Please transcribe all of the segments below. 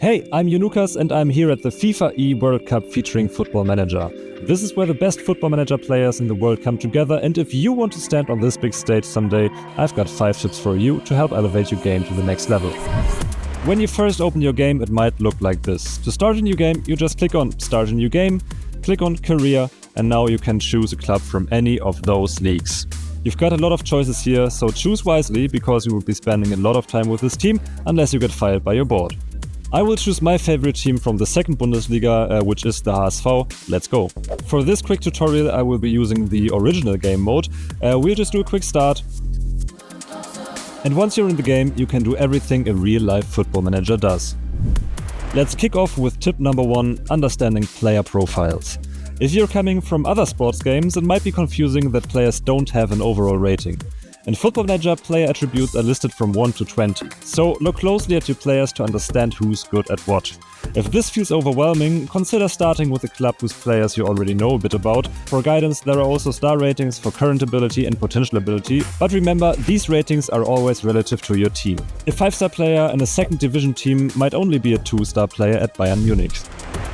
Hey, I'm Jonukas and I'm here at the FIFAe World Cup featuring Football Manager. This is where the best Football Manager players in the world come together, and if you want to stand on this big stage someday, I've got 5 tips for you to help elevate your game to the next level. When you first open your game, it might look like this. To start a new game, you just click on Start a New Game, click on Career, and now you can choose a club from any of those leagues. You've got a lot of choices here, so choose wisely because you will be spending a lot of time with this team unless you get fired by your board. I will choose my favorite team from the second Bundesliga, which is the HSV. Let's go. For this quick tutorial I will be using the original game mode. We'll just do a quick start. And once you're in the game, you can do everything a real-life Football Manager does. Let's kick off with tip number 1, understanding player profiles. If you're coming from other sports games, it might be confusing that players don't have an overall rating. In Football Manager, player attributes are listed from 1 to 20, so look closely at your players to understand who's good at what. If this feels overwhelming, consider starting with a club whose players you already know a bit about. For guidance, there are also star ratings for current ability and potential ability, but remember, these ratings are always relative to your team. A 5-star player in a second division team might only be a 2-star player at Bayern Munich.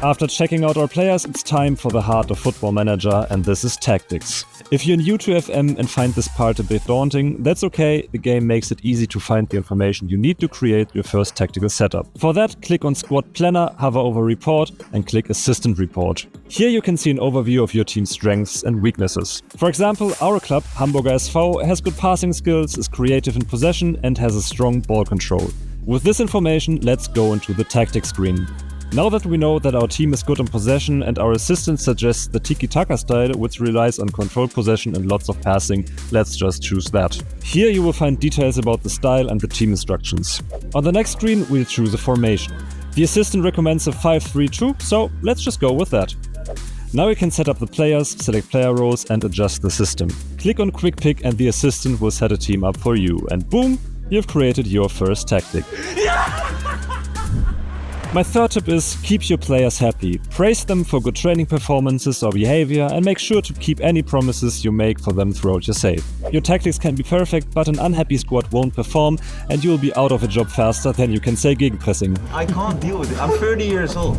After checking out our players, it's time for the heart of Football Manager, and this is tactics. If you're new to FM and find this part a bit daunting, that's okay, the game makes it easy to find the information you need to create your first tactical setup. For that, click on Squad Planner, hover over Report, and click Assistant Report. Here you can see an overview of your team's strengths and weaknesses. For example, our club, Hamburger SV, has good passing skills, is creative in possession, and has a strong ball control. With this information, let's go into the tactics screen. Now that we know that our team is good in possession and our assistant suggests the tiki-taka style, which relies on controlled possession and lots of passing, let's just choose that. Here you will find details about the style and the team instructions. On the next screen, we'll choose a formation. The assistant recommends a 5-3-2, so let's just go with that. Now you can set up the players, select player roles and adjust the system. Click on Quick Pick and the assistant will set a team up for you, and boom, you've created your first tactic. My third tip is keep your players happy. Praise them for good training performances or behavior and make sure to keep any promises you make for them throughout your save. Your tactics can be perfect, but an unhappy squad won't perform and you will be out of a job faster than you can say gegenpressing. I can't deal with it. I'm 30 years old.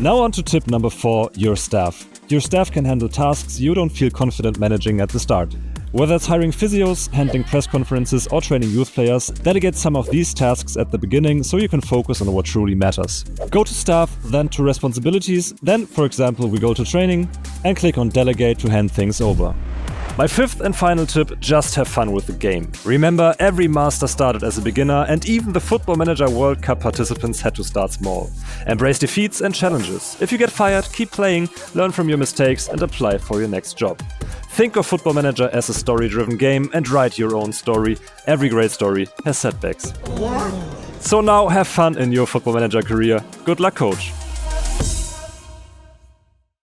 Now on to tip number 4, your staff. Your staff can handle tasks you don't feel confident managing at the start. Whether it's hiring physios, handling press conferences or training youth players, delegate some of these tasks at the beginning so you can focus on what truly matters. Go to staff, then to responsibilities, then for example we go to training and click on Delegate to hand things over. My 5th and final tip, just have fun with the game. Remember, every master started as a beginner and even the Football Manager World Cup participants had to start small. Embrace defeats and challenges. If you get fired, keep playing, learn from your mistakes and apply for your next job. Think of Football Manager as a story-driven game and write your own story. Every great story has setbacks. So now have fun in your Football Manager career. Good luck, coach!